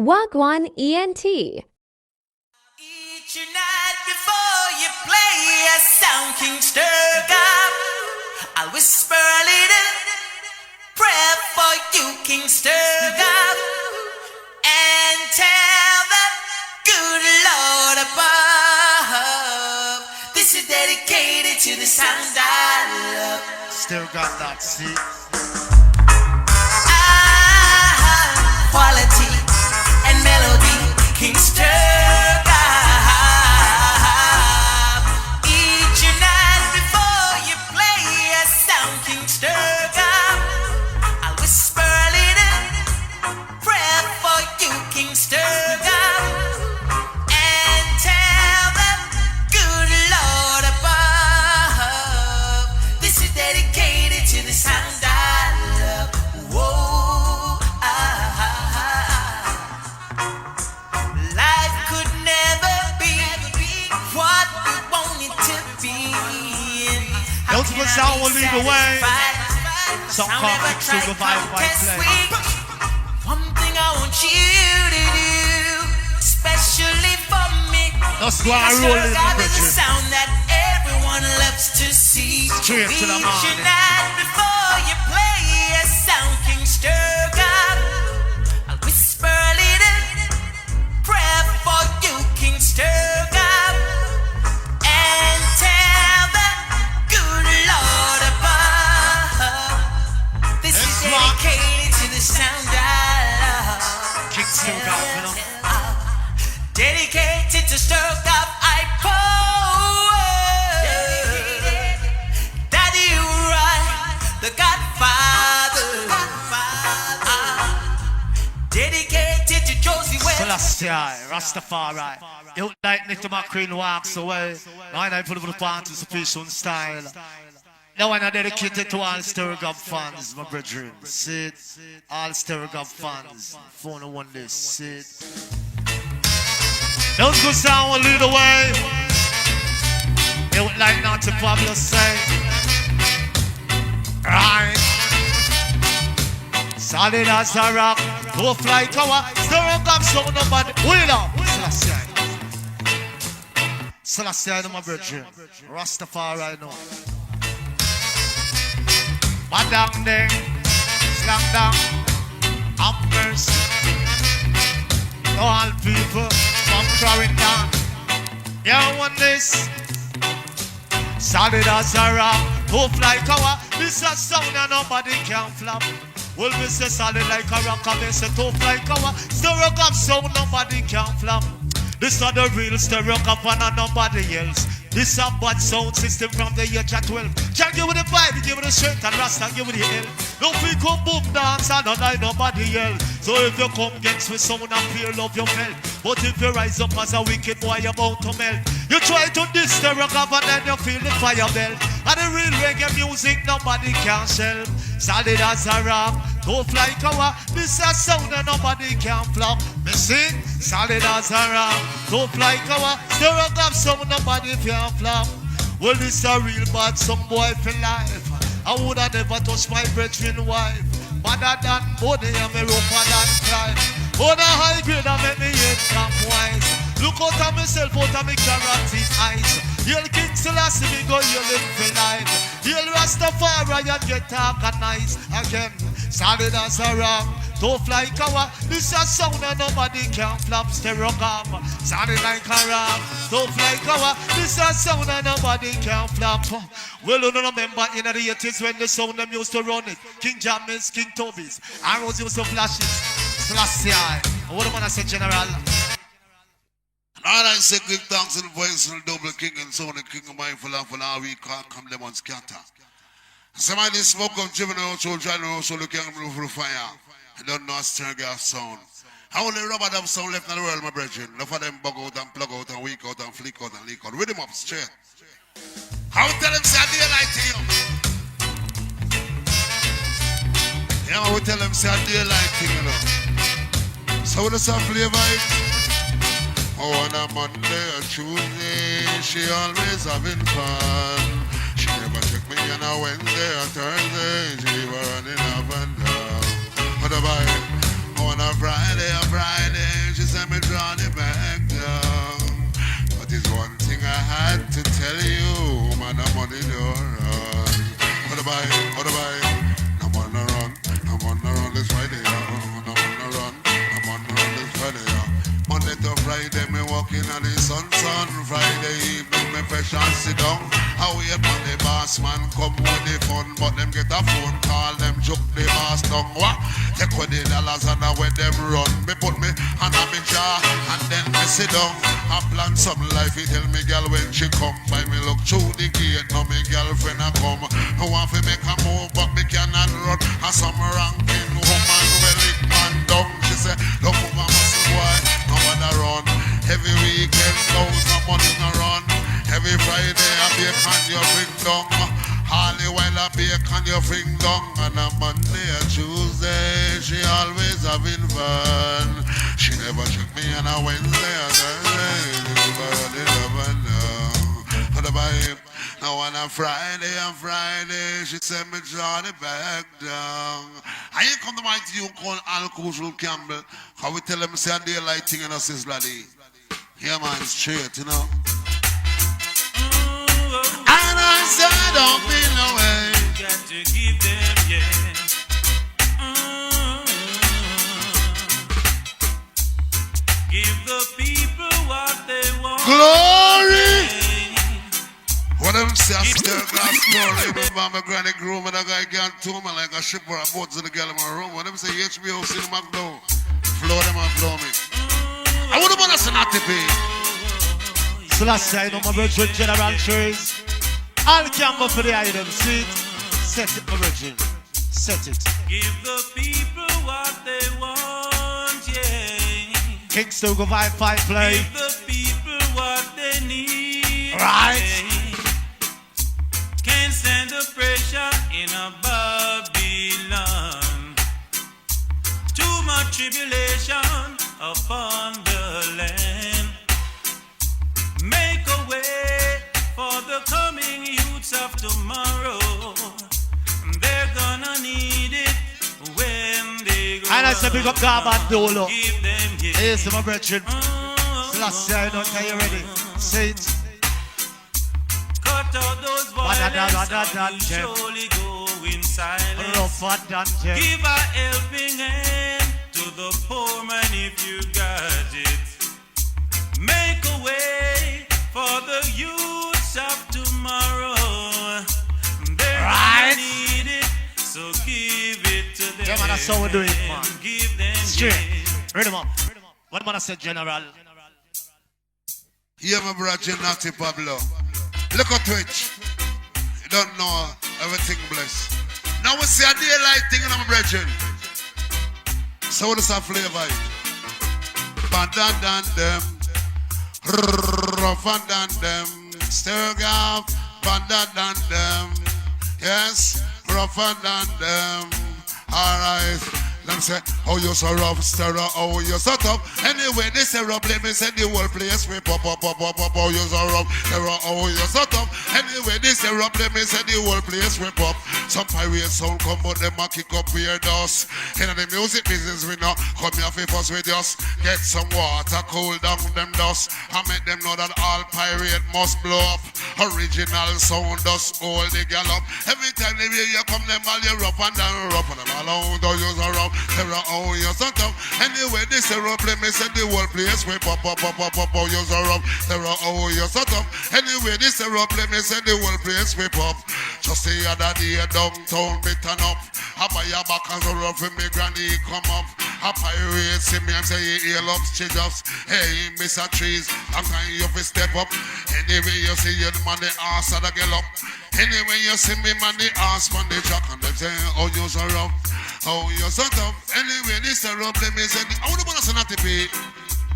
Wagwan ENT. Each night before you play a sound king STUR-GAV, I'll whisper a little prayer for you, King STUR-GAV, and tell the good Lord above, this is dedicated to the sound I love. Still got that seat. Quality and melody, King STUR-GAV. Each night before you play a sound, King STUR-GAV, I'll whisper a little prayer for you, King STUR-GAV, and tell the good Lord above, this is dedicated to the sound I love. Whoa. Multiple sound will lead the way. Some conflicts to revive by play. One thing I want you to do, especially for me, that's why I roll in the picture. Sound that everyone loves to see. Straight to the morning. Each night before you play a sound, King STUR-GAV, I'll whisper a little prayer for you, King STUR-GAV. Dedicated to the sound I love. King STUR-GAV, you know. Dedicated to STUR-GAV, I call. Daddy Uriah, the Godfather. Dedicated to Josie West. Celestia, Rastafari. You look like Nick McQueen walks away. Now I put up the participation style. Now I'm dedicated to all STUR-GAV fans, my brethren. Sit. All STUR-GAV fans. Phone one this. Sit. Those good sound will lead the way. You would like not to Pablo say. Right. Solid as a rock. Tough like our STUR-GAV sound nobody. Wheel up. Celestia, my brethren. Rastafari, know. Madang ding, slam down, have mercy. To all people from throwing down. You want this? Solid as a rock, tough like our. This a sound and nobody can flop. Well, we say solid like a rock, and we say tough like our. STUR-GAV sound nobody can flop. This are the real STUR-GAV and nobody else. This a bad sound system from the year 12. Can't give it the vibe, give it the strength, and Rasta give it the hell. No free come boom dance and don't like nobody else. So if you come against with someone and feel love you felt. But if you rise up as a wicked boy, you're about to melt. You try to diss STUR-GAV and then you feel the fire belt. And the real reggae music nobody can shelf. Solid as a rock, tough like our. This a sound and nobody can flop. Me sing, solid as a rock, tough like our. STUR-GAV sound nobody can flop. Well, this a real bad some boy for life. I woulda never touch my brethren wife. Better than money and me rougher than crime. On a high grade I make me head come wise. Look out at myself, out of me carotid eyes. Yell King Selassie, me go yelling for life. Yell Rastafari and get organized again. Solid as a rock, tough like our. This a sound and nobody can flop. STUR-GAV, solid like a rock, tough like our. This a sound and nobody can flop. Well, you remember in the 80s when the sound them used to run it. King Jammins, King Tobies, Arrows used to flash it. Celestia, what am I say, General? All I say, give thanks to the voice of the double king and sound, the king of mindful and for all we can't come them on scatter. Somebody smoke of juvenile children also looking for the fire. I don't know a STUR-GAV sound. How only rubber them sound left in the world, my brethren. Enough of them bug out and plug out and weak out and flick out and leak out. With them up straight. How tell them say daylight to you? Yeah, I will tell them say daylight thing, you know. So what does that flavor it? Oh, on a Monday or Tuesday, she always having fun. She never took me on a Wednesday or Thursday, she was running up and down. What about on a Friday or Friday? money don't run. What a buy, what a buy. I'm on the run, I'm on the run this Friday. I'm on the run, I'm on the run this Friday. Monday to Friday, me walking on the sun. Friday evening, me fresh and sit down. I wait for the boss man come with the fun, but them get a phone call, them choke the boss down. What? Take with the dollars and I let them run. Me put me on a big jar and then me sit down. I plan some life, he tell me girl when she come by me look through the gate. Now me girlfriend a come. I want to make a move, but me cannot run. And some ranking woman will lick man down. She say, look over muscle boy, no matter run. Every weekend, goes no money no run. Every Friday, I bacon you bring down. Holly while I bacon you bring down. And a Monday and Tuesday, she always having fun. She never took me on a Wednesday or Thursday. Never know. On the vibe. Now on a Friday, she said me draw the back down. I ain't come to my you call Al Kushul Campbell. How we tell them say a daylight thing in us is bloody. Yeah man, straight, you know. And I said don't feel no way. Got to give them, yeah. Give the people what they want. Glory! What them say a STUR-GAV story. Remember my granny grew and a guy can't to me like a ship or a boat to the girl in my room. What them say HBO cinema blow. Flow them and flow me. I wouldn't want to say not to be. So last time on my virgin general trees. All camera for the item. See it? Set it, my virgin. Set it. Give the people what they want, yeah. Kingston go vibe fight play. Give the people what they need. Right. Yeah. Can't stand the pressure in a Babylon. Too much tribulation upon the land. Make a way for the coming youths of tomorrow. They're gonna need it when they grow. And I say big up Gab and Dolo. Give them, yeah. Here's my brethren. So last year, I don't tell you ready. Say it. Cut out those violence, surely go in silence. Rougher than Jen. Give a helping hand to the poor man if you got it. Make a way for the youths of tomorrow. They're gonna need it, so give it to them. Yeah, man, that's how we do it, man. Give them straight. yeah. Read them up. What man I said, General? Yeah, my brother, Natty Pablo. Look at Twitch. You don't know everything blessed. Now we see a daylight thing in my brethren. So what is our flavor? Badder than them. Rougher than them. STUR-GAV. Badder than them. Yes, rougher than them. Alright. Them say, oh you so rough, stir up, oh you so tough. Anyway, they say rough, let me say the whole place we pop, oh you so rough, stir up, oh you so tough. Anyway, they say rough, let me say the whole place we pop. Some pirate sound come, but them a kick up weird dust. In the music business, we know, come here for us, we just get some water, cool down them dust. I make them know that all pirate must blow up. Original sound dust, all the gal up. Every time they hear you come, them all you rough and down, rough and them all out, oh you so rough. Terror, oh, you're so tough. Anyway, this is rough, let me say the whole place we pop, oh, you're so rough. Terror, oh, you're so tough. Anyway, this is rough, let me say the whole place we pop. Just the other day, downtown, beaten up. I buy a back and so rough, and me granny come up. A pirate see me and say, he loves Jesus. Hey, Mr. Trees, I'm trying you to step up. Anyway, you see your man, the ass of the girl up. Anyway, you see me, man, the ass man, the truck, and they say, oh, you're so rough. Oh, you're so tough. Anyway, this is a rough, let me say, I wouldn't want to say nothing to be.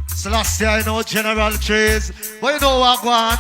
So last year I know General Trees. But you know what, go on?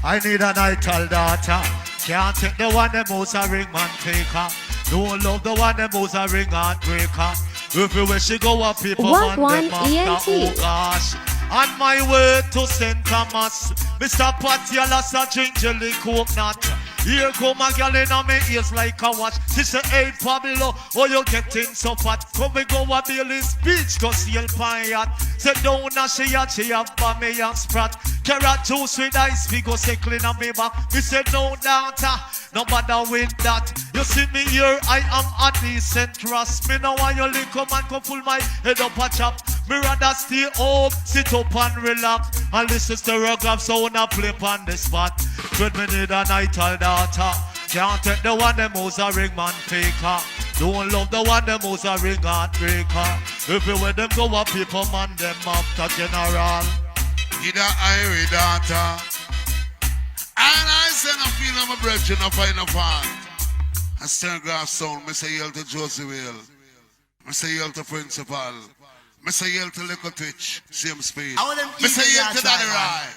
I need an idle daughter. Can't take the one that moves a ring man taker. Don't love the one that moves a ring heartbreaker. If you wish you go up people man them after, oh gosh. On my way to St. Thomas, Mr. Patty, I lost a drink jelly coconut. Here come a girl in on me ears like a watch. She say, hey Pablo, oh you getting so fat. Come we go a Bailey's Beach, go sail pan yacht. Say down a she have me and sprat. Carrot juice with ice, we go circling on me back. Me say no daughter, no bother with that. You see me here, I am a decent trust. Me know why you link come and come pull my head up a chop. Me rather stay home, sit up and relax. And listen to STUR-GAV sound and play on the spot. When me need a night all daughter. Can't take the one them who's a ring man faker. Don't love the one them who's a ring heartbreaker. If you with them go a people man them after general. Either Irie daughter. And I say no feel I'm a brethren, no find no fault. I STUR-GAV sound, I say yell to Josie Will. I say yell to Principal. I say yell to Little Twitch, same speed. I say yell to Daddy Rye.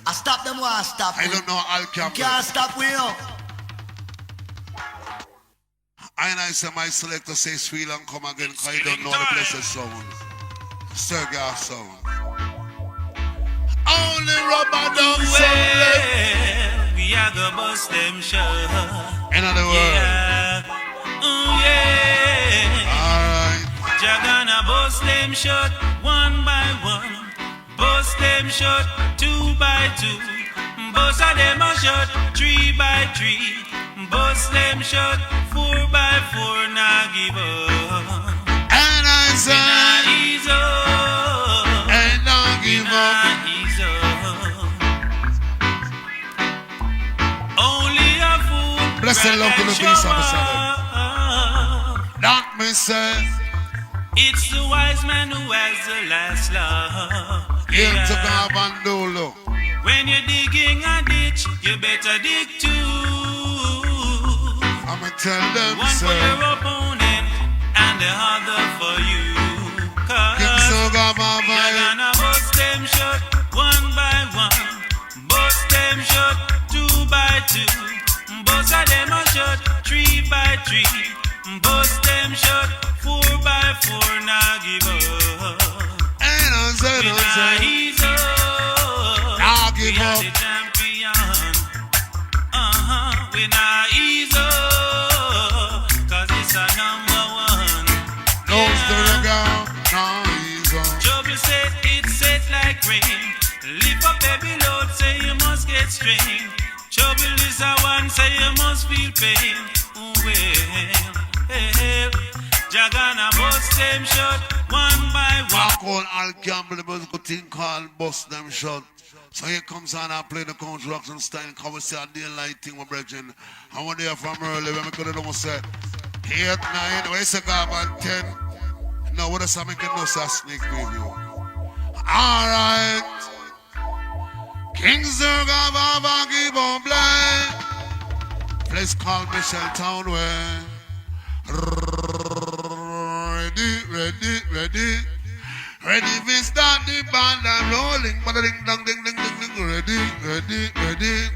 I stop them while I stop I don't know Al Campbell. Can't stop we up. And I say my selector say sweet and come again because I don't know the blessed sound. STUR-GAV sound. Only rubber dub sound. We are gonna bust them shut. In other words. Yeah. Ooh, yeah. Alright. Jagana bust them shut one by one. Bust them shut 2 by 2. Bust a them a shut 3 by 3. Bust them shut 4 by 4. Nah give up. And I say, ease up. and don't give up. Ease up. Only a fool. Blessed love to the peace of the Sabbath. That me say, It's the wise man who has the last law. here to God and Dolo. When you're digging a ditch, you better dig two. I'ma tell them, One for sir. your opponent and the other for you. King Cause STUR-GAV, you're gonna bust them shut 1 by 1. Bust them shut 2 by 2. Bust a them a shut 3 by 3. Bust them shut 4 by 4. Now give up. And I say, We not ease up. Nah give We are up. the champion. We not ease up. Cause it's a number 1. No STUR-GAV, no ease on. Trouble set, it's set like rain. Lift up every load, say you must get strain. Trouble is a one, say you must feel pain. Well, Jagana bust them shut 1 by 1. I call Al Campbell, the musical thing called Bust Them Shut. So here comes on and play the construction style. Come we say a daylight thing, my brethren. I want to hear from early when we could have say 8, 9, where's the Gav and 10? No, what does that make a no sneak preview? Alright. King STUR-GAV, give on blind. Place called Michelle Townway. Ready. Ready, we start the band and rolling. Ding dong, ding, ding, ding, ding. Ready.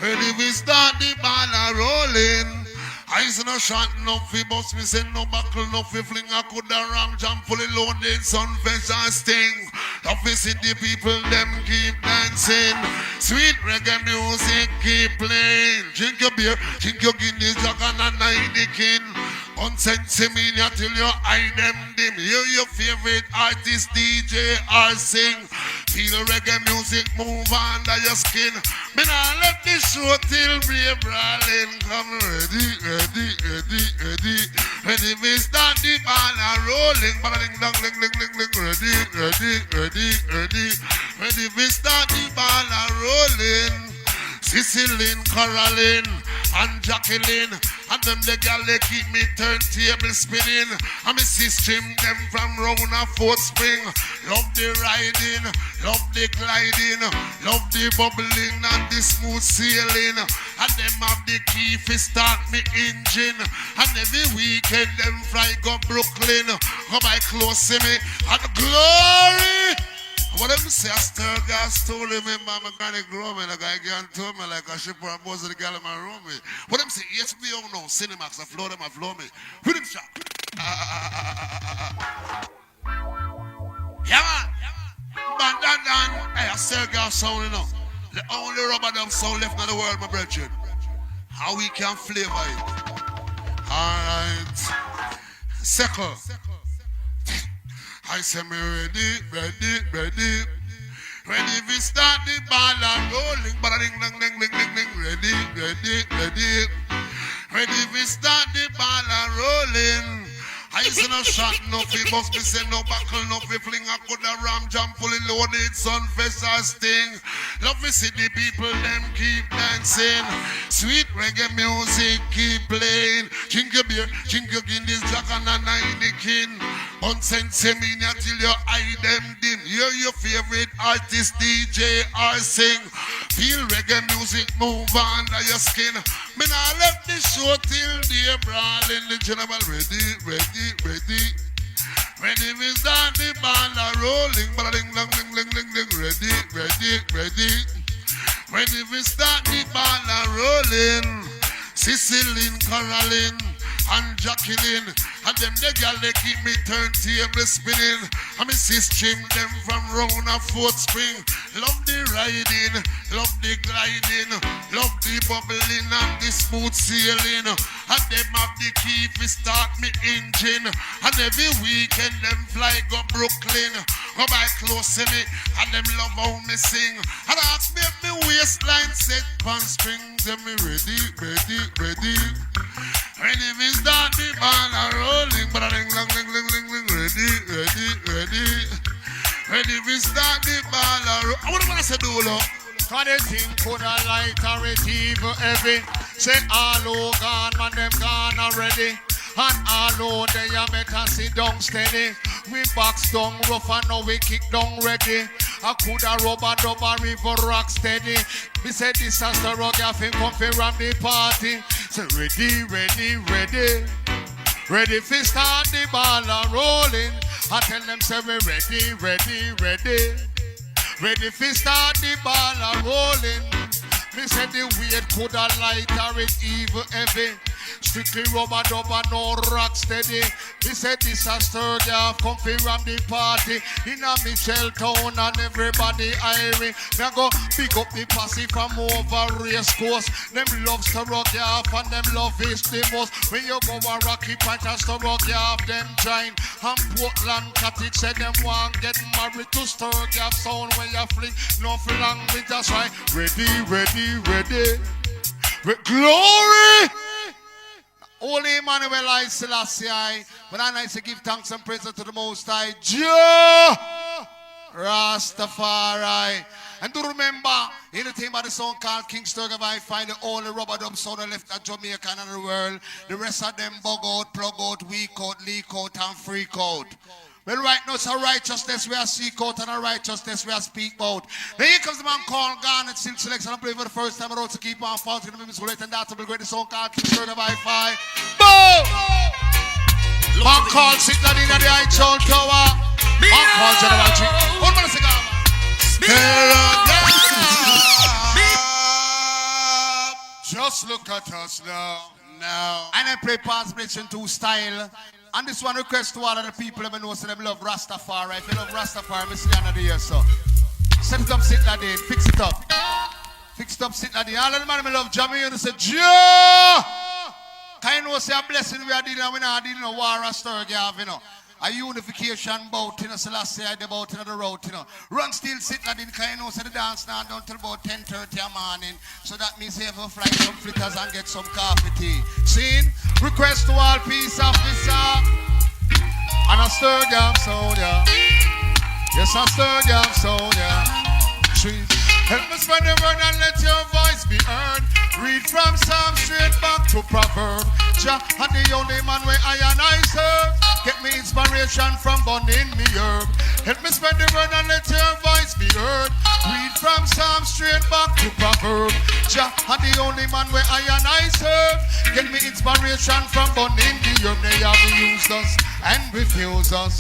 Ready, we start the band and rolling. I say no shot, no fi bust, me say no buckle, no fi fling. I could have wrong jump fully loaded, sunfish and sting. Love to see the people, them keep dancing. Sweet reggae music keep playing. Drink your beer, drink your Guinness, Jack and a Heineken. Unsensimania till your eye them dim. Hear your favorite artist, DJ or sing. Feel reggae music move under your skin. Me nah let this show till brave brawling. Come ready. Ready, we start the ball and rolling. Ding dong, ding, ding, ding, ding. Ready, we start the ball and rolling. Cicilline, Caroline, and Jacqueline. And them the gal they keep me turntable spinning. And me see stream them from round a Fort Spring. Love the riding, love the gliding, love the bubbling and the smooth sailing. And them have the key fi start me engine. And every weekend them fly go Brooklyn. Go by close to me and glory. What them say, I STUR-GAV story, remember my granny grow me, like I can't tell me like a ship or a buzz of the gal in my room. What them say, HBO no, Cinemax, I flow them, Who them shot? Yeah, man. Hey, I STUR-GAV sound, you know. The only rubber dub sound left in the world, my brethren. how we can flavor it. Alright. Second. I say me ready. Ready we start the ball and rolling. Ready. Ready we start the ball and rolling. I say no shot, no fi bust, me say no buckle, no fi fling. I could a ram jam fully loaded, sunfest or sting. Love me see the people, them keep dancing. Sweet reggae music keep playing. Drink your beer, drink your Guinness, Jack and a Heineken. Unsend seminar till your eye them dim. Hear your favorite artist, DJ or sing. Feel reggae music move under your skin. Me nah left the show till they brawling. The general ready. Ready, we start the ball a rolling. Ready. Ready, we start the ball a rolling. Sicilin, Caroline, and Jacqueline. And them the girl they keep me turntable spinning. I mean sis trim them from round a fourth spring. Love the riding, love the gliding, love the bubbling and the smooth sailing. And them have the key to start me engine. And every weekend them fly go Brooklyn. Go by close to me and them love how me sing. And ask me if me waistline set on strings. And me ready. Ready, we start the ball a rolling. Ready, we start the ball a rolling. I want to say do lo. Cause they think could a light or it evil heavy. Say all who gone, man them gone already. And all who they a better sit down steady. We box down rough and now we kick down ready. I could a rubber dubber river rock steady. We said this as the STUR-GAV come fi ram the party. So ready. Ready fi start the ball a rolling. I tell them say we ready. Ready fi start the ball a rolling. Me said the weight could a light or it evil heavy. Strictly rubber dubber, no rock steady. Me said this a STUR-GAV come fi ram the party. In a Michelle town and everybody irie. Me a go pick up the posse from over race course. Them love STUR-GAV and them love is the most. When you go a Rocky Point and STUR-GAV them join. And Portland Cottage said them want get married to STUR-GAV sound when you fling. No for language that's right. Ready. Glory! Holy Emmanuel I Selassie, but I nice to give thanks and praise to the Most High, Jah Rastafari. And to remember, in the theme of the song called King STUR-GAV, I find the only rubber dub sound left at Jamaica and the world. The rest of them bug out, plug out, weak out, leak out, and freak out. Well, right now it's a righteousness we are seek out and a righteousness we are speak out. Then here comes the man called Garnet Silk Selection. I play for the first time. I wrote to keep on falling. The music great and that will be great. The song called King STUR-GAV Hi-Fi. Boom! Man called Sit Ladin at the High Tower. Man called General G. One minute cigar. Just look at us now. And I play Past Blitz 2 style. And this one request to all of the people that know so them love Rastafari. If you love Rastafari, Miss Liana the year, so. Set it up, Sit Ladin. Fix it up. Sit Ladin. All of the man love Jamie and they say, Joe! Can you know say a blessing we are dealing and we not dealing with war and STUR-GAV, you know. A unification bout, you know, Selassie I the bout in the road, you know. Run still Sit Ladin, can you know say the dance now down till about 10:30 in the morning. So that means you have to fly some fritters and get some coffee tea. See? Request to all peace officer and a STUR-GAV soldier. Yes, a STUR-GAV soldier. Help me spread the word and let your voice be heard. Read from Psalm straight back to Proverb. Jah and the only man where I and I serve. Get me inspiration from burning me herb. Help me spread the word and let your voice be heard. Read from Psalm straight back to Proverb. Jah and the only man where I and I serve. Get me inspiration from burning the herb. They have used us and refused us.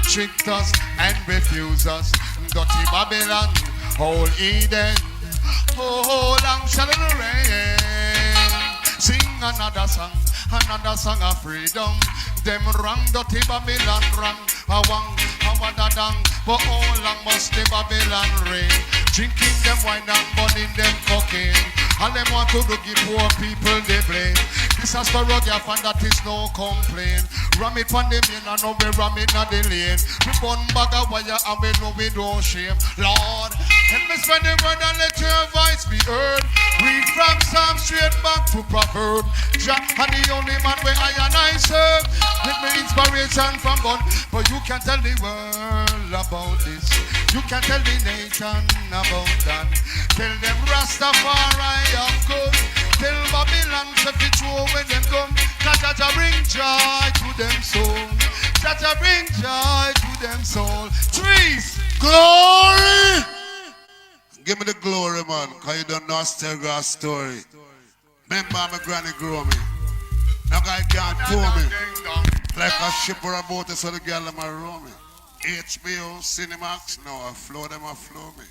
Tricked us and refused us. Dirty Babylon. Whole Eden, oh, long shall it rain. Sing another song of freedom. Them wrong, dirty Babylon wrong. Awadadang, but how long must the Babylon reign? Drinking them wine and burning them cocaine. And them want to do give poor people the blame. This is STUR-GAV and that is no complaint. Ram it on the main and now we ram it on the lane. We burn bag of wire and we know we don't shame. Lord, help me spread the word and let your voice be heard. Read from Psalm straight back to Proverb. Jack and the only man where I and I serve. With me inspiration from God. But you can tell the world about this. You can tell the nation about that. Tell them Rastafari of good. Tell Babylon to be true when them come. Jaja bring joy to them soul. Jaja bring joy to them soul. Trees. Glory! Give me the glory, man, because you don't know a STUR-GAV story. Remember my granny grew me. Now guy can't tow me. Like a ship or a boat, so the girl them are row me. HBO, Cinemax, no, I flow them, I flow me.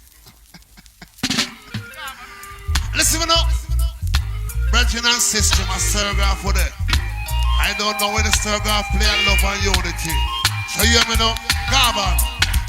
Listen now. Brethren and sister, my STUR-GAV for that. I don't know where the STUR-GAV play love and unity. So you hear me now? Gaba,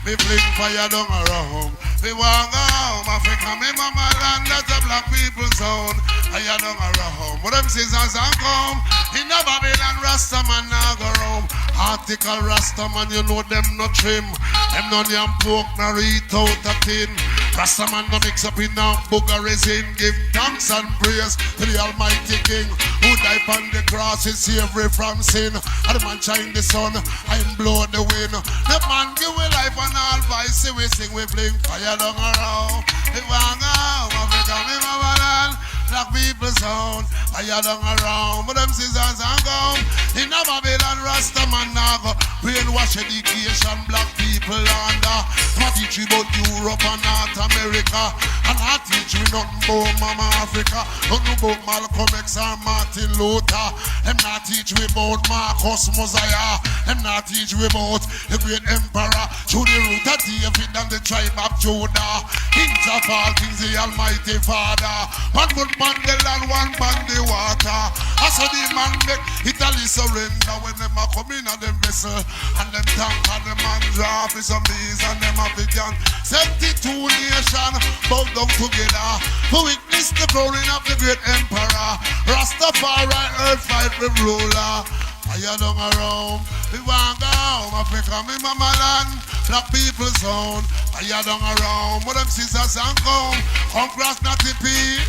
me fling fire down around. Me want go home, Africa, me mama land, that's a black people's zone. I don't around. But them scissors and come. In the Babylon, Rastaman now go roam. Article Rastaman, you know them no trim. Them no yam pork, no eat out a tin. Rastaman no mix up in a booger resin. Give thanks and praise to the Almighty King who died on the cross, is saved from sin. And the man shine the sun, and blow the wind. The man give we life and all vice, we sing, we fling fire down around. We want go, Africa, me mama land. Black people sound, I down around. But them scissors and gum. In a Babylon, Rastaman now go brainwash education, black people under. I teach you about Europe and North America. And I teach you nothing about Mama Africa. Nothing about Malcolm X and Martin Luther. Them not teach you about Marcus Mosiah. Them not teach you about the great emperor. Through the root of David and the tribe of Judah. Kings of all things, the Almighty Father. One good man the land, one man the water. I saw the man make Italy surrender when them a come in and them vessel. And them tank and them man draw for some bees and them African. 72 nations bow down together to witness the crowning of the great emperor. Rastafari, earth fight with ruler. I don't around. We want go home, Africa, me mama land. Black people sound. I don't around. But them sisters and come cross nothing peak.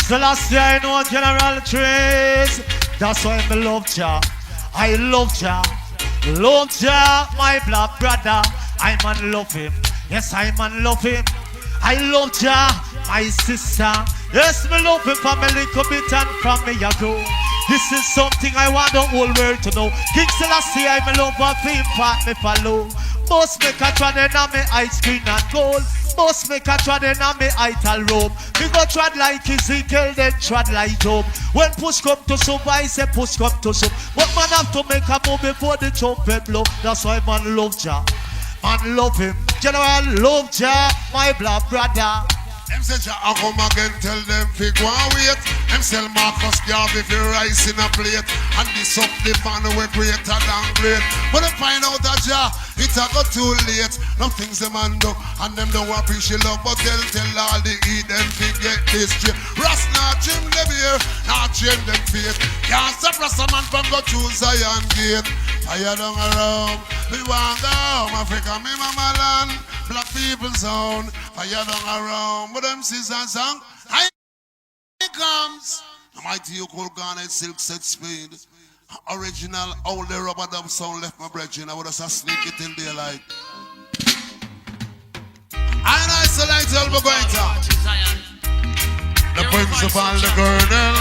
So last year I know General Trace. That's why I love Jah. I love Jah. Love Jah, my black brother. I man love him. Yes, I man love him. I love Jah, my sister. Yes, me love him from a little bit and from me a go. This is something I want the whole world to know. King Selassie, I me love of him, part me follow. Must make a trad in me ice cream and gold. Must make a trad in me ital robe. Me go trad like Ezekiel, then trad like Job. When push come to shove, I say push come to shove. But man have to make a move before the trumpet blow. That's why man love Jah. Man love him. General love Jah, my black brother. Them say Jah a come again, tell them fi go and wait. Them sell Marcus Garvey fi rice in a plate. And this up the man we greater than great. But them find out that Jah, it a go too late. No things them man do, and them don't appreciate love. But they'll tell all the eat them fi get this straight. Ras not trim them here, not change them faith. Can't stop Rasta man from go through Zion gate. I don't around, we want go home, Africa, me mama land. Black people sound, I don't around. But them scissors song, I comes. The mighty Yoko Garnet Silk Set Speed. Original all the rubber dub sound left my brethren. I would have sneak it in daylight. And I select all the going the principal, the colonel.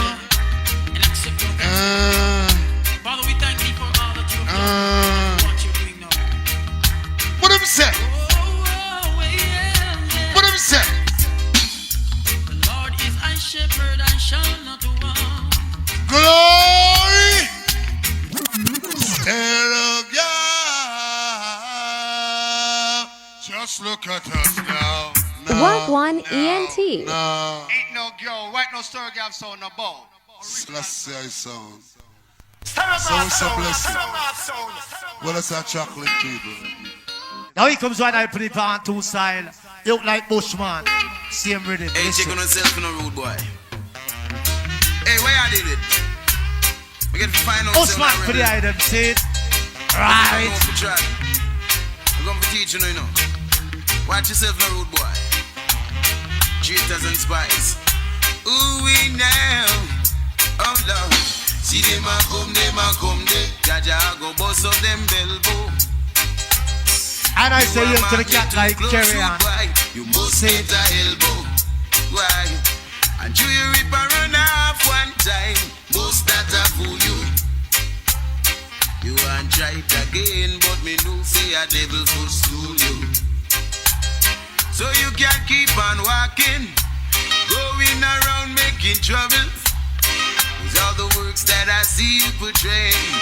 Father, we thank you for all that what you're doing now. What have you said? What have you said? The Lord is my shepherd, I shall not want. Glory! STUR-GAV. Just look at us now. Wagwan ENT. No. Ain't no girl, right no STUR-GAV sound no bow. Let's say I sound. So blessed. Well, it's a chocolate people. Now here comes one I put it on two style. You look like Bushman. Same rhythm. Hey, check on yourself in a rude boy. Hey, where you did it? We get to find out. Osman for the item, see it? Right. I'm going to teach you now. Watch yourself, no rude boy. Cheaters and spies. Ooh, we now. Oh, Lord. See them a come, they. Jaja go bust up them elbow. And I say yes to the cat like carry on. You must hit the elbow. Why? And you rip and run off one time. Must not a fool you. You want try it again, but me know say a devil for stool you. So you can keep on walking, going around making trouble. It's all the works that I see you portraying.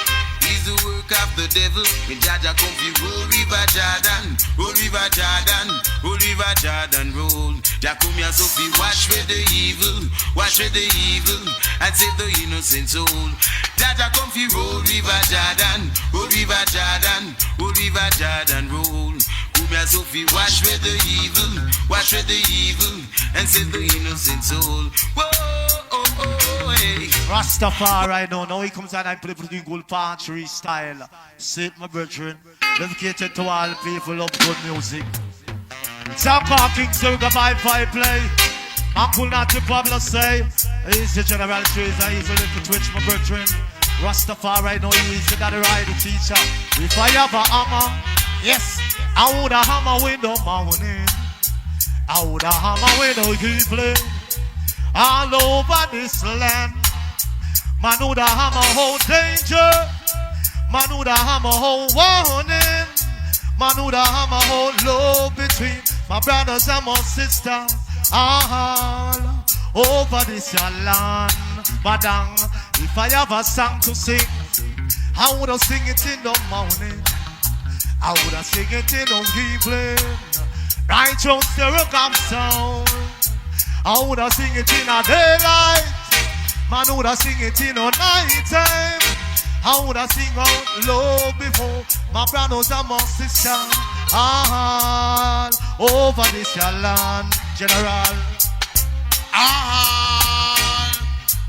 Is the work of the devil. When Jaja come fi roll River Jordan, roll River Jordan, roll River Jordan, roll. Jah come here so fi wash with the evil, wash with the evil, and save the innocent soul. Jaja come fi roll River Jordan, roll River Jordan, roll River Jordan, roll. Come here so fi wash with the evil, wash with the evil, and save the innocent soul. Whoa, oh, oh, hey. Rastafari now he comes and I play for the gold party style. See it, my brethren. Dedicated to all people of good music. Soundcar King STUR-GAV play. Uncle Natty Pablo say, he's the general treasure, he's a little twitch, my brethren. Rastafari now he's the right teacher. If I have a hammer, yes, I would a hammer with the morning. I would a hammer with the evening. All over this land. Man who da hammer hold danger. Man who da hammer hold warning. Man who da hammer hold love between my brothers and my sisters. All over this your land. Madang, if I have a song to sing, I would have sing it in the morning. I would have sing it in the evening. Righteous STUR-GAV sound. I would have sing it in a daylight. Man would have sing it in a night time. I would have sing out love before my brothers and my sisters. All over this your land, General. All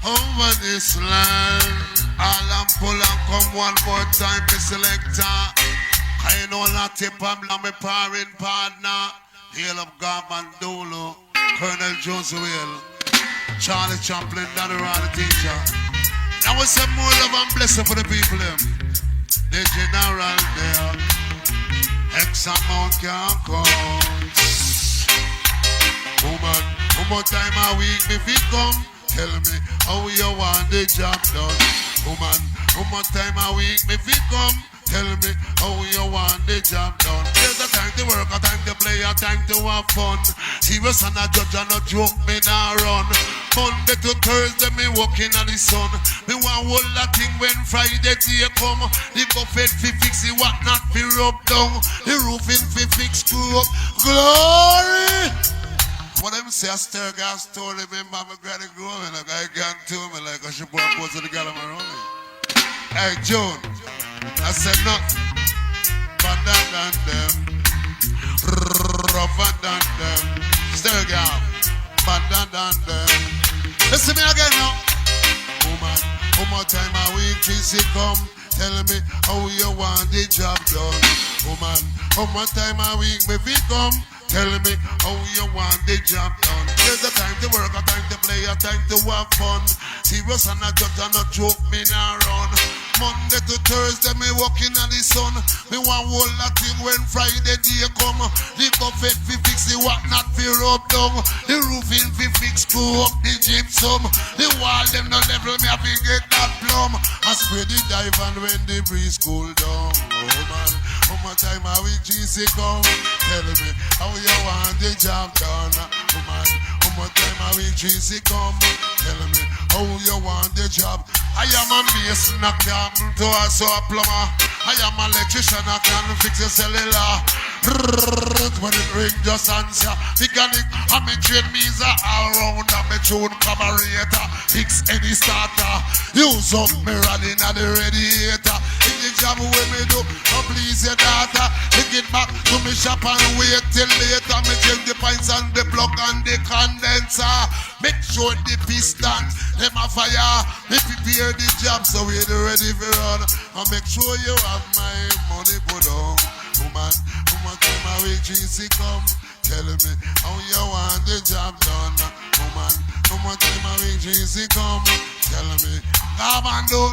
over this land. All and pull and come one more time, the selector. I know not tip I'm my parent partner. Hail of God and Dolo. Colonel Joseph, Charlie Chaplin, Daddy the teacher. Now we say more love and blessing for the people. The general there, X amount can count. Woman, one more time a week if it come. Tell me how you want the job done. Woman, one more time a week if it come. Tell me how you want the job done. There's a time to work, a time to play, a time to have fun. Serious and a judge and a joke, me nah run. Monday to Thursday, me walking on the sun. Me want hold that thing when Friday day come. The buffet fi fix it, what not fi rub down. The roofing fi fix screw up. Glory! What them say a STUR-GAV story, remember my granny growing. Like I can't tell me like I should put a pose to the girl on my own. Hey, June. I said nothing better than them, rougher than them, STUR-GAV, better than them. Listen me again now. Woman, one more time a week, she come. Tell me how you want the job done. Woman, one more time a week, me fi come. Tell me how you want the job done. There's a time to work, a time to play, a time to have fun. Serious and a judge and a joke, me nah run. Monday to Thursday, me walking on the sun. Me want hold that thing when Friday day come. The buffet fi fix the what not fi rub down. The roofing fi fix screw up the gypsum. The wall them no level, me have to get that plumb. I spread the dive and when the breeze cool down. Oh man, one more time a week GC come. Tell me how you want the job done. Oh man, one more time a week GC come. Tell me how you want the job. I am a mason, I can't to us a plumber. I am an electrician, I can fix your cellular. When it ring, just answer. Mechanic, I'm a train means all round. I'm a tune carburetor. Fix any starter. Use up me running at the radiator. in the job when me do. Oh please your daughter, take it back to me shop and wait till later. Me change the pints and the plug and the condenser. Make sure the pistons, them a fire. Me prepare the job so we're ready for run. And make sure you have my money put on. Woman, tell my wages come. Tell me how you want the job done. Woman, tell my wages come. Tell me, come and do.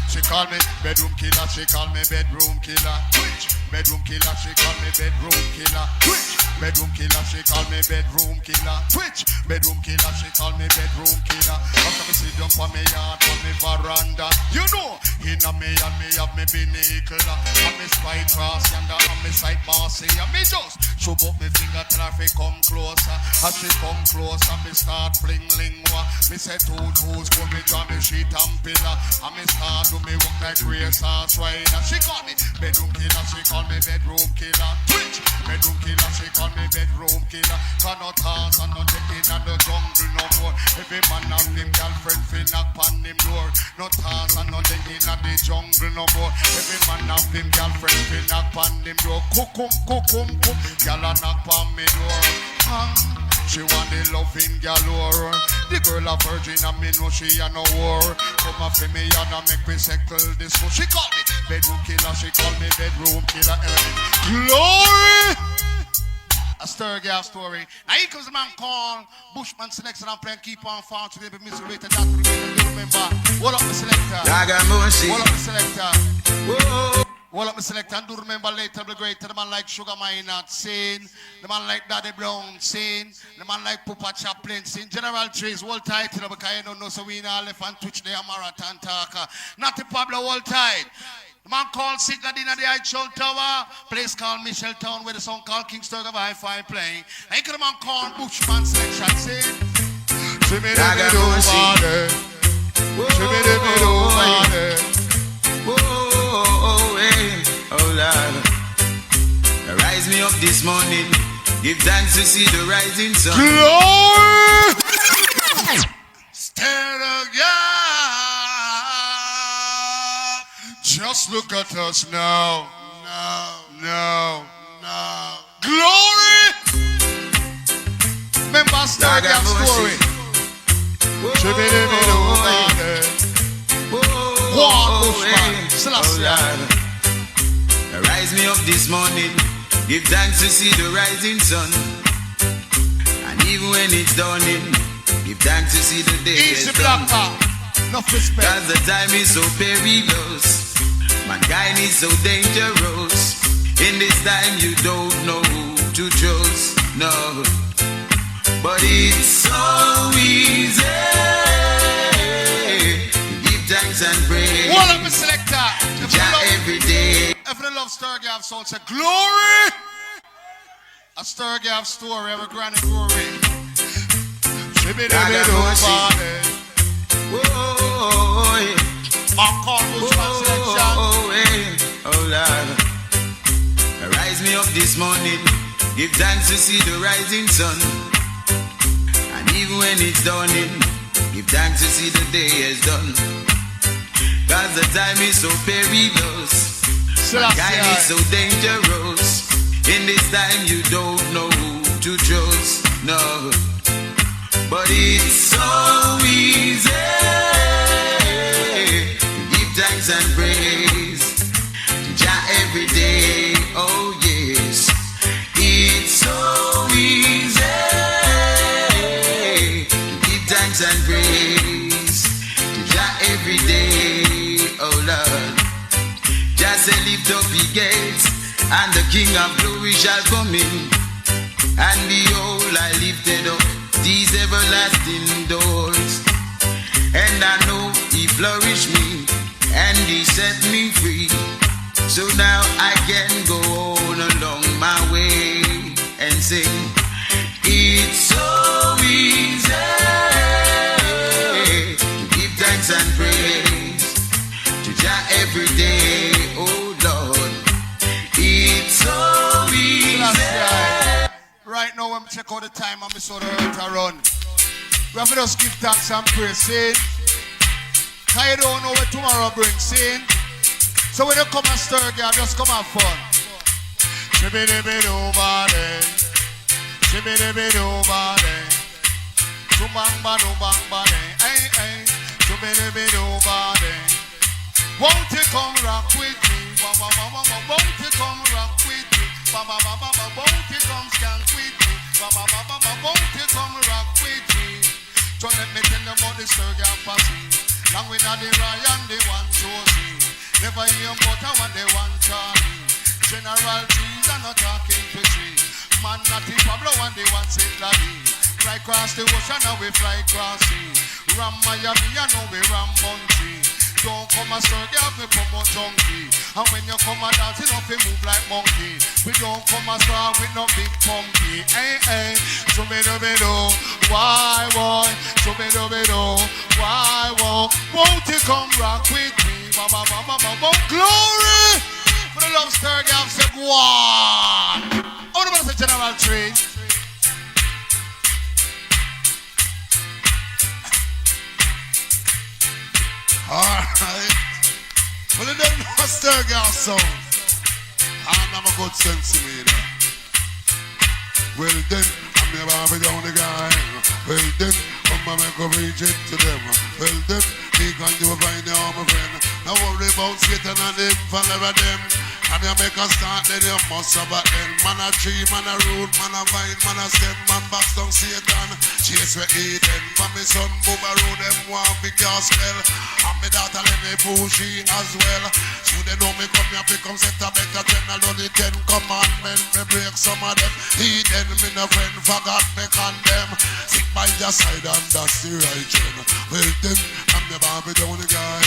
She call me bedroom killer, she call me bedroom killer. Twitch. Bedroom killer, she call me bedroom killer. Twitch. Bedroom killer, she call me bedroom killer. Twitch. Bedroom killer, she call me bedroom killer. After me sit down on me yard, on me veranda. You know, in a me and me have me binnacle. And me spy cross yonder, and me side bossy. And me just shove up me finger till I come closer. As she come closer, me start fling lingua. Me say two toes, go me draw me sheet and pillar. And me start do me walk like race horse rider. She call me bedroom killer, she call me bedroom killer. Twitch. Bedroom killer, she call me bedroom killer. Cannot toss and not taking on the jungle no more. Every man have him girlfriend fi knock on him door. No toss and not taking on the jungle no more. Every man have him girlfriend fi knock on him door. Kukum. Gyal a knock on me door. She want the loving galore. The girl a virgin and me know she a no war. Come a fi me and a make me settle this. So she call me bedroom killer, she call me bedroom killer. Glory! A STUR-GAV story. Now here comes the man called Bushman Selection and playing Keep On Farm today. But Mr. Rated that remember. What up the selector? What up the selector? Whoa. What up the selector? And do remember later the great the man like Sugar Minott sing. The man like Daddy Brown sing. The man like Papa Chaplin sing. General Trees hold tight because you don't know so we now left and twitch the marathon talker. Not the Pablo hold tight. The man called Signa Dina the Eichel Tower. Place called Michelle Town with a song called STUR-GAV Hi-Fi playing. And the man called Bushman Selection sing. Shimmy the over there. Shimmy the over there. Oh Lord, rise me up this morning, give thanks to see the rising sun. Glory! STUR-GAV. Just look at us now. No. Glory! Remember STUR-GAV story. Rise me up this morning, give thanks to see the rising sun. And even when it's dawning, give thanks to see the day is done. Cause the time is so perilous, mankind is so dangerous. In this time you don't know who to trust, no. But it's so easy to give thanks and praise. What up, Mr. Selector? Every day. If you love STUR-GAV sound, say glory! A STUR-GAV story of a granny glory. Oh Lord, rise me up this morning, give thanks to see the rising sun. And even when it's dawning, give thanks to see the day is done. Cause the time is so perilous, mankind is so dangerous. In this time you don't know who to trust, no. But it's so easy to give thanks and praise to Jah every day, oh yes. It's so easy to give thanks and praise to Jah every day. Oh Lord, just say lift up the gates, and the King of glory shall come in. And behold, I lifted up these everlasting doors, and I know He flourished me, and He set me free. So now I can go on along my way and sing. It's so easy to give thanks and praise to Jah every day, oh Lord. It's so easy. Right now, when we check out the time and we saw the earth run, we have to just give thanks and praise, sin. Cause you don't know what tomorrow brings, sin. So when you come and STUR-GAV, just come have fun. Shibidi-bidi-boo-body. Shibidi-bidi-boo-body. Chubang-ba-do-bang-body. Hey, hey. Shibidi-bidi-boo-body. Won't you come rock with me? Won't you come rock with me? Won't you come skank with me? Won't you come rock with me? So let me tell you about the STUR-GAV posse. Long with the Ryan, the one Josie. Never hear about what they want Charlie. General trees are not talking to tree. Man not the Pablo and they want St. Laddie. Fly across the ocean and we fly across sea. Ram Miami and now we ram Muncie. Don't come and STUR-GAV, me promote junkie. And when you come and dance, you know you move like monkey. We don't come and start with no big punky. Hey, hey, shoo-be-do-be-do, why, boy? Shoo-be-do-be-do, why, boy? Won't you come rock with me? Ba-ba-ba-ba-ba-ba. Glory! For the love STUR-GAV, say, go on! How do you say General Tree? Alright. Well, you don't know STUR-GAV sound. And I'm a good sense to me, you know. Well then, I'm never be down the guy. Well then, come and make a reach it to them. Well then, he can do a find the arm friend. Now worry about Satan and him, follow them. And you make a start, then you must have a end. Man a tree, man a root, man a vine, man a stem. Man box down Satan, chase we Eden. For me son, move a road, them want big gas spell. And me daughter let me push she as well. So they know me come here, become set a better trend. Alone the 10 commandments, me break some of them. Eden, me no friend, forgot me condemn. Sit by your side and that's the right trend. Well then, I'm never be down the guy.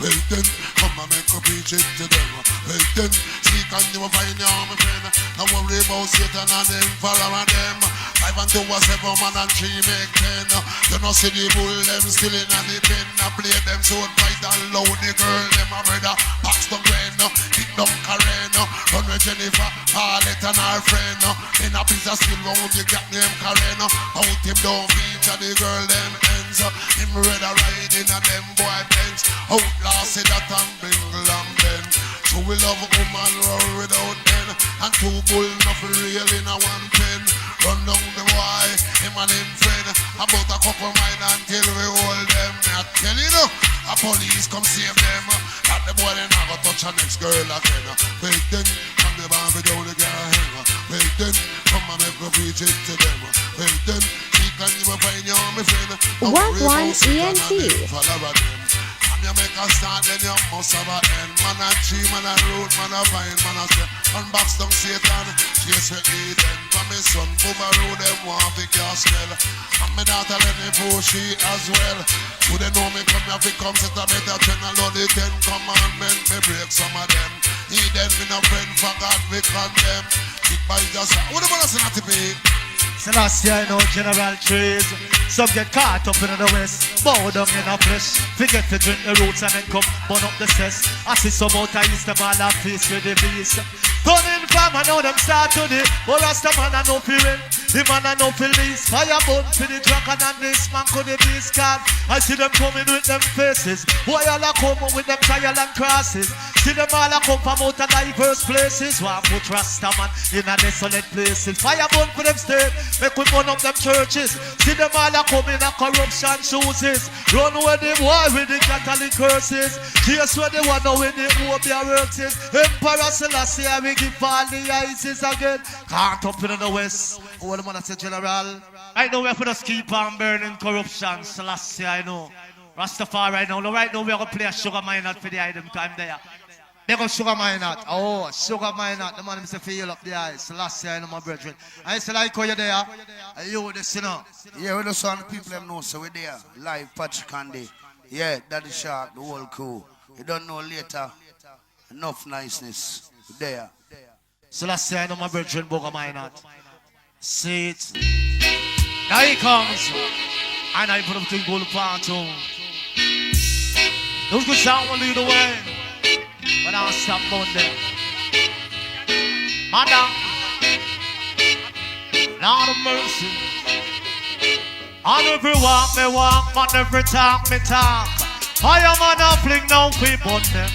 Well then, come and make a preach it to them. Well then, see can you find your army friend. Don't worry about Satan and them follow them. 5 and 2 was 7 man and 3 make 10. You know see the bull them still in the pen. I play them so fight and load the girl them a brother. Box the grain, kick down Karen. Run with Jennifer, Harlot and her friend. In a piece of steel round you got name Karen. Out him down feature the girl them ends. Him red a riding and them boy Benz. Outlaw say that and Bingle and Ben. So we love a woman roll without men. And 2 bull nothing real in a 1 pen. Run down the boy, him and him friend. About a couple mile until we hold them. I tell you no, a police come save them. That the boy they never touch a next girl again. Well then, come the band we down the girl. Well then, come and make a preach it to them. Well then, she can you find your my friend. What one ENT? You make a start, then you must have a end. Man a tree, man a root, man a vine, man a step. Unbox down Satan, chase we Eden. For me son, move a road, them want to gas spell. And me daughter let me push she as well. So they know me come here, come set a better trend. I love the 10 commandments, me break some of them. Eden, me no friend, for God we condemn. Kick by just, what the man say not to be? Selassie, I know General Trees. Some get caught up in the west, bow down in a flesh. Forget to drink the roots and then come burn up the cess. I see some out of east, them all have face with the beast. Turning from, I know them start today. But Rasta man, I know feeling. The man, I know police. Fire burn for the drunken and this man could be scared. I see them coming with them faces. Boy, all are coming with them trial and crosses. See them all are come from out of diverse places. One put Rasta man in a desolate places. Fire burn for them state. Make we burn up them churches. See them all are coming in corruption chooses. Run where the boy with the Catholic curses. Chase where the one with the Obia works is. Emperor Selassie, we give all the ISIS again. Can't up in the west. Oh, the man I say General. I know we're for the keep on burning corruption. Selassie, I know. Rastafari right now. Right now we're going to play a Sugar Minott for the item time there. They go Sugar Minott. Oh, Sugar Minott. The man say feel up the eyes. Selassie, I know my brethren. I say like how you there. You this, you know. Yeah, we just want the people them know, so we're there. Live Patrick Candy. Yeah, Daddy Shark, the whole crew. You don't know later. Enough niceness. We're there. Selassie, I know my brethren, Sugar Minott. See it. Now he comes. And I put up to gold part two. Those good sound will lead the way. But I'll stop on them. Madam, Lord of mercy. On every walk, me walk. On every talk, me talk. I am on a fling now, we burn them.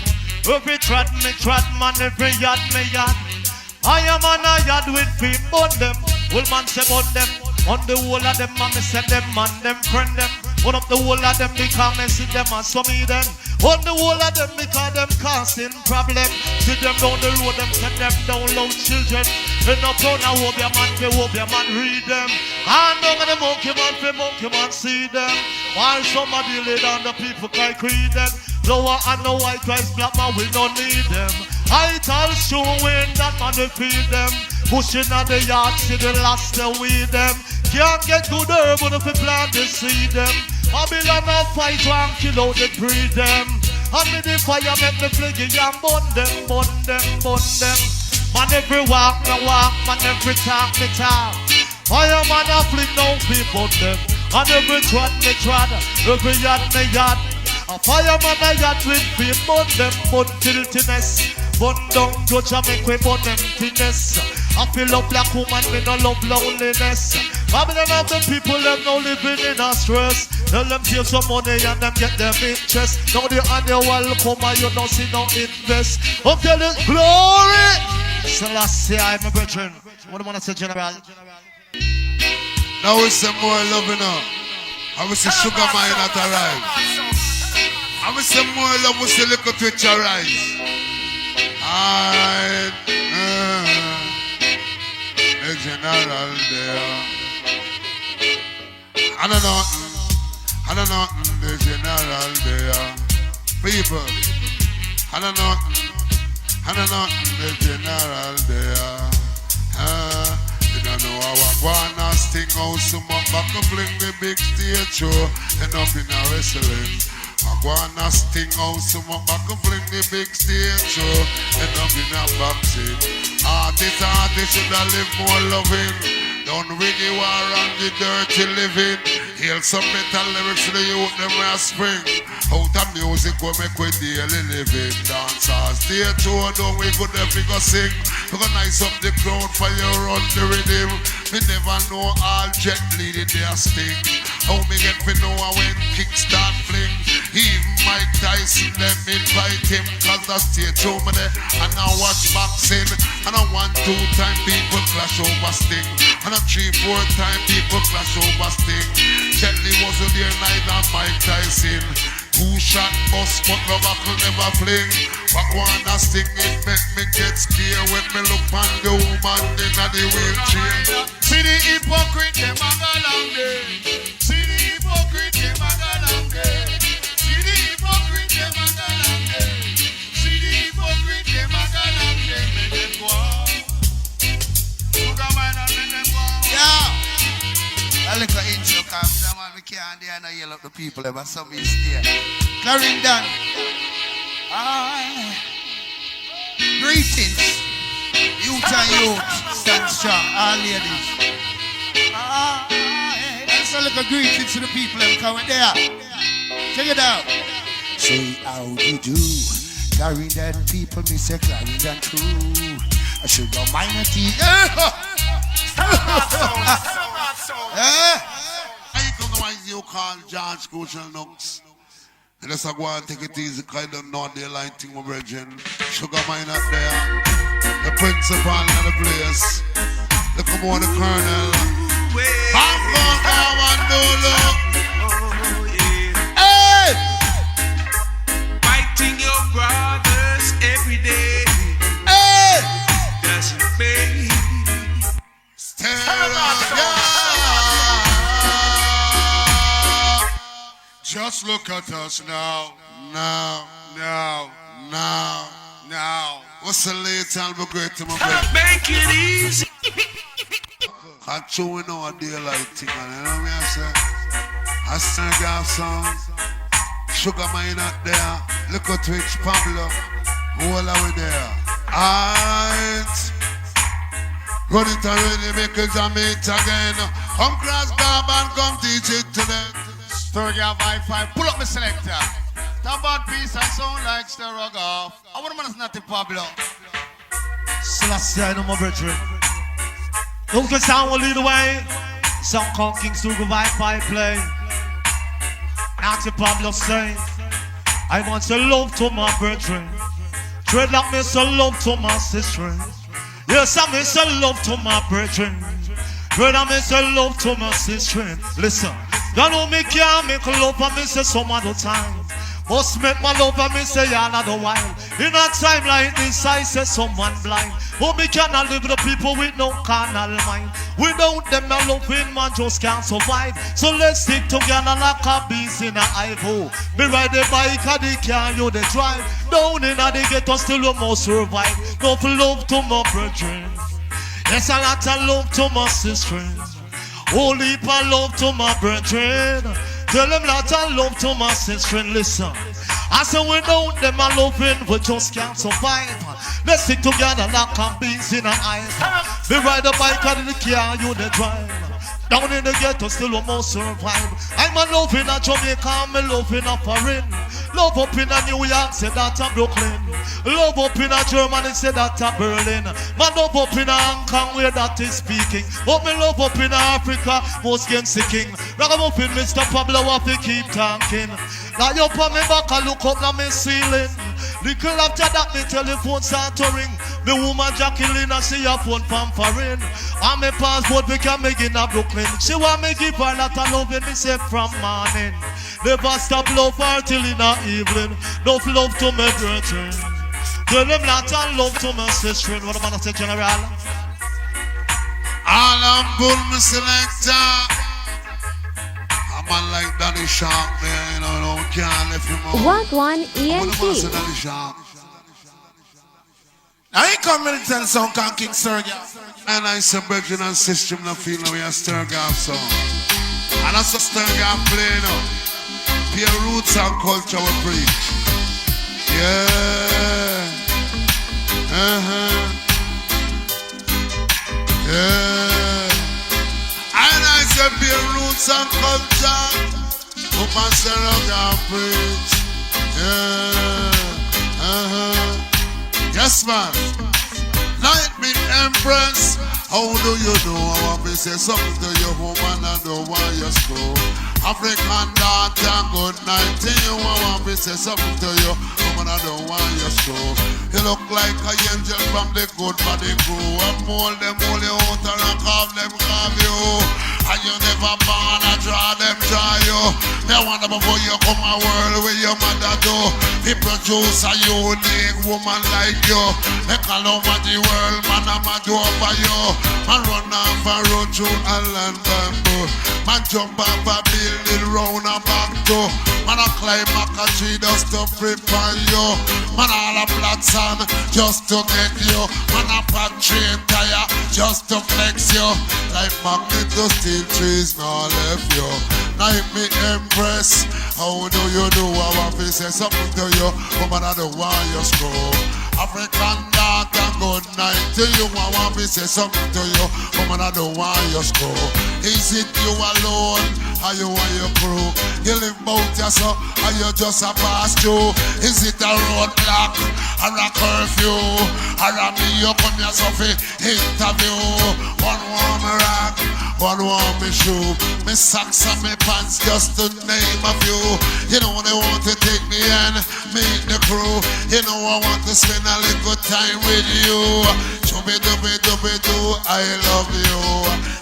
Every trad me trad man, every yard me yard. I am on a yard with people on them. Old man say on them. On the whole of them, and me say them and them friend them. One up the whole of them because me see them and some of them. On the whole of them because them causing problem. See them down the road, them send them down low children. In up down a hope your man read them. And down the monkey man see them. While somebody lay down the people can creed them. Lower and the white rice black man we don't need them. I tell showing that man they feed them. Pushing on the yard, see the last they weed them. Can't get to the but if we plant they see them. Babylon a fight and kill out the breed them. And me the fire make me fliggy and burn them. Man every walk, man every talk, me talk. Fireman a fling down people them. And every trot, me trot, every yard, me yard. A fireman a yard with people them, but tiltiness. Bun down, touch and make we bun emptiness. I feel up like woman, me no love loneliness. Babylon of the people, them now living in a stress. Tell them save some money and them get them interest. Now the annual come and you don't see no invest. I'm telling glory. Selassie, I'm a veteran. What do you want to say, General? Now we say more love, you know. I will say sugar mine at arrive. I will say more love, we say little twitch arise. Alright, the general there. I don't know, the general there. People, I don't know, the general there. You don't know how I wanna sting out some back and fling the big stage show and up in a wrestling. I wanna sting out some back and fling the big stage show and up in a boxing. Artists should have live more loving. Don't Reggae war and the dirty living. Heal some better lyrics to the youth, them will spring. Out of music we make we daily living. Dancers, stay show down we could have figure sing. Organize up the crowd for your run the rhythm. Me never know all jet leading their sting. How me get to know when kicks start fling. Even Mike Tyson them invite him. Cause the stage show me there and I watch boxing. And a 1-2 time people clash over Sting. And a 3-4 time people clash over Sting. Gently wasn't there neither Mike Tyson. 2 shot bust but no buckle never fling. But one a Sting it make me get scared when me look on the woman in the wheelchair. See the hypocrite them a go long day. See the hypocrite them a go long day. See the hypocrite them a go long day. See the hypocrite them a go long day. Make them go out. Sugar man and make them go out. Yeah. A little intro cause we can't dare no yell up the people ever some is there. Clarendon. Greetings. Youth and youth. Stand strong. All ladies. That's a little greetings to the people that come in there. Check it out. Say how you do. Clarendon people, me say Clarendon true. I should go minor tea. You call George Crucial Nooks. And let's go and take it easy, because I don't know the lighting, my brethren. Sugar mine up there. The principal of the place. Look on the colonel. Back on and do look. Hey! Fighting your brothers every day. Hey! Doesn't pay. Stand up, yeah! Just look at us now. Now. What's the late I'll be great to my brother? Make it easy. I'm chewing on a daylight thing, and you know what I say? I STUR-GAV song. Sugar mine out there. Look at Twitch, Pablo. All are we there. Alright. Run it already, make it a meet again. Come cross Gab and come teach it to them. STUR-GAV Wi-Fi. Pull up the selector. That bad piece and sound like STUR-GAV. I want to man is not the Pablo. Selassie, I know my brethren. Don't get sound will lead the way. Sound called King STUR-GAV Wi-Fi play. Ask the Pablo say, I want to love to my brethren. Dreadlock me so love to my sister. Yes, I miss a love to my brethren. Dreadlock me so love to my sister. Listen, you know me can't make love and me say some other time. Must make my love and me say another while. In a time like this I say someone blind. But me cannot live with the people with no carnal mind. Without them my loving man just can't survive. So let's stick together like a beast in a iPhone. Me ride the bike and the car you the drive. Down in the ghetto still you must survive. No love to my brethren. Yes, a lot of love to my sisters. Whole heap of love to my brethren. Tell them lot of love to my sister. Listen, I say without them my loving we just can't survive. Let's stick together like a beast in an ice. Me ride a bike and the car you the drive. Down in the ghetto still almost survive. I'm a love in a Jamaica, I'm a love in a foreign. Love up in a New York, say that a Brooklyn. Love up in a Germany, say that a Berlin. Man love up in a Hong Kong, where that is speaking. But me love up in Africa, most game sicking. Ragamuffin, Mr. Pablo, what we keep tanking. Now you put me back and look up now me ceiling. Little after that, me telephone start to ring. Me woman Jacqueline, I see her phone pampering. And me passport, we can make in a Brooklyn. She want me give her lot of love, and me say from morning. Never stop love her till in the evening. Enough love to me brethren. Tell them lot of love to my sister. What about the general? All I'm bull, me selector. A man like Danny Shark there, you know, can't let him out. Wagwan ENT. I ain't coming to tell some King STUR-GAV. And I say, brethren and system, not feel we are STUR-GAV song. And that's a STUR-GAV play now. Pure roots and culture we preach. Yeah. Yeah. And I say, pure roots and culture. Up and STUR-GAV preach. Yeah. Yes, man. Like me, Empress. How do you know? I want to say something to your woman and don't want you to go. African daughter, good night to you. I want to say something to you, woman, I don't want you to go. You look like an angel from the good body crew. And mold them all you out and carve them, carve you. And you never born and draw them, draw you. Me wonder before you come a world where your mother do. He produce a unique woman like you. Make all over the world, man, I'm a do over you. Man run off a road through a land bamboo. Man jump off a building round a back door. Man a climb up a tree just to prepare you. Man all a flat sand just to get you. Man a pack train tire just to flex you. Like magnet to steel trees now left you. Like me Empress, how do you do? I want to say something to you, woman I don't want you screw. African daughter, good night to you. I want to say something to you, woman I don't want you screw. Is it you alone, or you and your crew? You live bout yourself, or you just a pass through? Is it a roadblock, or a curfew? Or a me you come yourself a interview? One warm rock, one warm me shoe. Me socks and me pants just to name a few. You know they want to take me and meet the crew. You know I want to spend a little time with you. Chubby dubby dubby doo, I love you.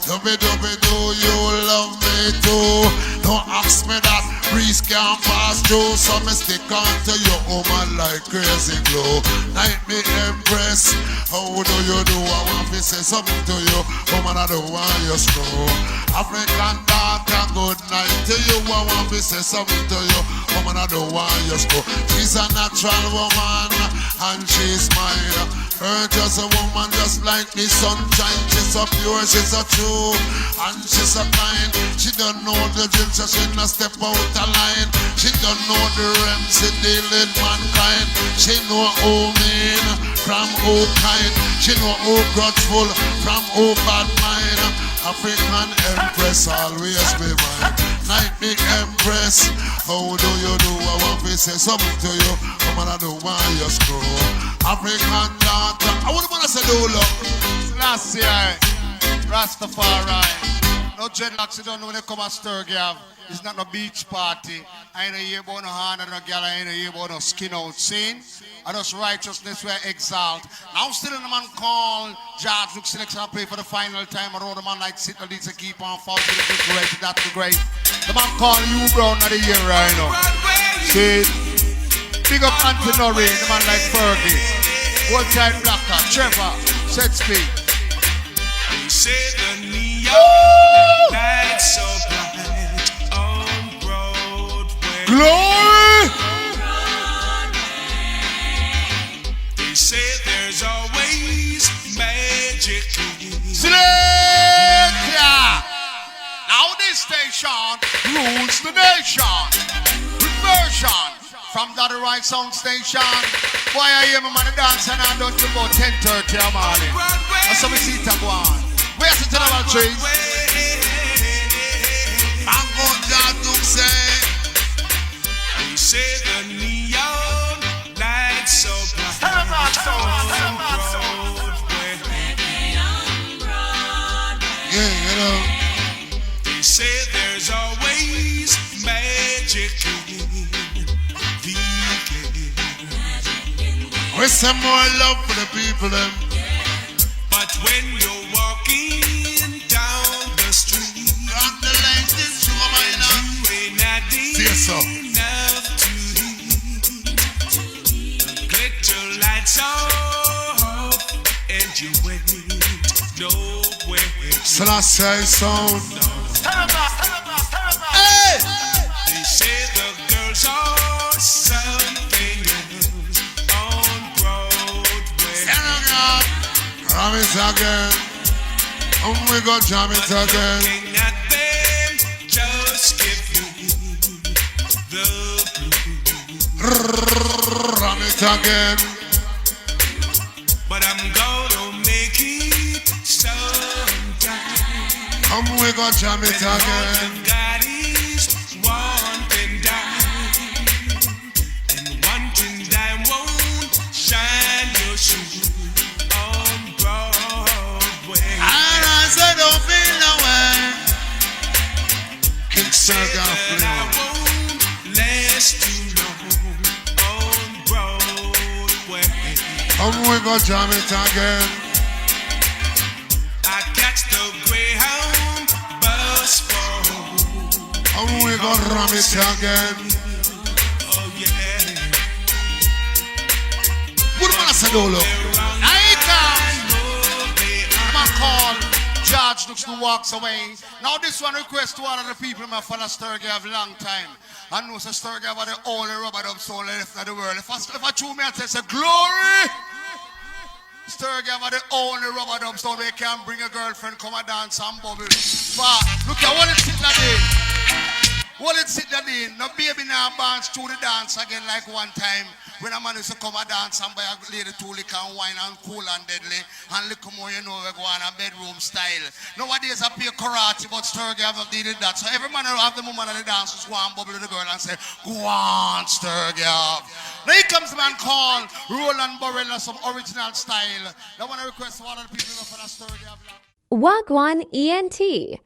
Dubby dubby doo, you love me too. Don't ask me that, breeze can't pass through. So me stick on to your woman like crazy glue. Night me Empress, how do you do? I want to say something to you, woman I don't want you screw. African daughter, good night to you. I want to say something to you, woman I don't want you screw. She's a natural woman and she's mine. Her just a woman just like the sunshine. She's so pure, she's so true, and she's so kind. She don't know the drill, so she not step out of line. She don't know the realm, she deal with mankind. She know who mean from who kind. She know who grudgeful from who bad mind. African Empress always be mine. Night big Empress, how do you do? I want to say something to you, woman I don't want you screw. African daughter, I wouldn't want to say do love. Last year, Rastafari. No dreadlocks, you don't know when they come at STUR-GAV. It's not no beach party. I ain't hear about no hand and no gal, I ain't hear about no skin out scene. I just righteousness where exalt. Now still in the man called George Luke Selection I play for the final time. I wrote a man like Sidney Leeds to keep on falling to the great, that's the great. The man called you Brown of the year right now. See? Big up Anthony, the man like Fergie. Gold Child Blacker, Trevor, Set Speed. They say the neon lights so bright on Broadway. Glory! They say there's always magic. Selector! Now this station rules the nation. Reversion from that right sound station. Boy, I hear my man dancing and done to about 10:30 in the morning. That's how we see it go on. Where's the general trees? I'm going to say. They say the neon lights so bright on Broadway. Yeah, you know. They say there's always magic in the game. With some more love for the people, them. But when you're walking down the street, On the length is sugar, my love. you ain't not Yes, sir. enough to eat. Click your lights off and you wait nowhere. Selassie sound. Hey! They say the girls are something else on Broadway. Jam it again. And we go jam it again. Looking at them, just give me the blues. Ram it again. But I'm gonna make it sometime. And we go jam it All again. I've got is one thing dime. And one thing dime won't shine your shoes on Broadway. And I said, don't feel no way. King Say STUR-GAV that I flavor. won't last too long on Broadway. And we go jam it again. I catch the Greyhound bus for home. And we go ram it again. Oh yeah. What man I said, Olo? Man called George looks to walks away. Now this one request to all of the people my follow STUR-GAV long time. I know so STUR-GAV are the only rubber dub soul left in the world. If I chew me and say glory, STUR-GAV are the only rubber dub soul where can bring a girlfriend come and dance and bubble. But look at what it's sitting there. What it's sitting there. No baby now bounce through the dance again like one time. When a man used to come and dance and buy a lady two liquor and wine and cool and deadly and little more you know we go on a bedroom style. Nowadays I play karate but STUR-GAV have did that. So every man who have the woman at the dance just go and bubble to the girl and say, go on STUR-GAV. Now here comes the man called Roland Burrell, some original style. I want to request for all of the people for the STUR-GAV. Wagwan ENT.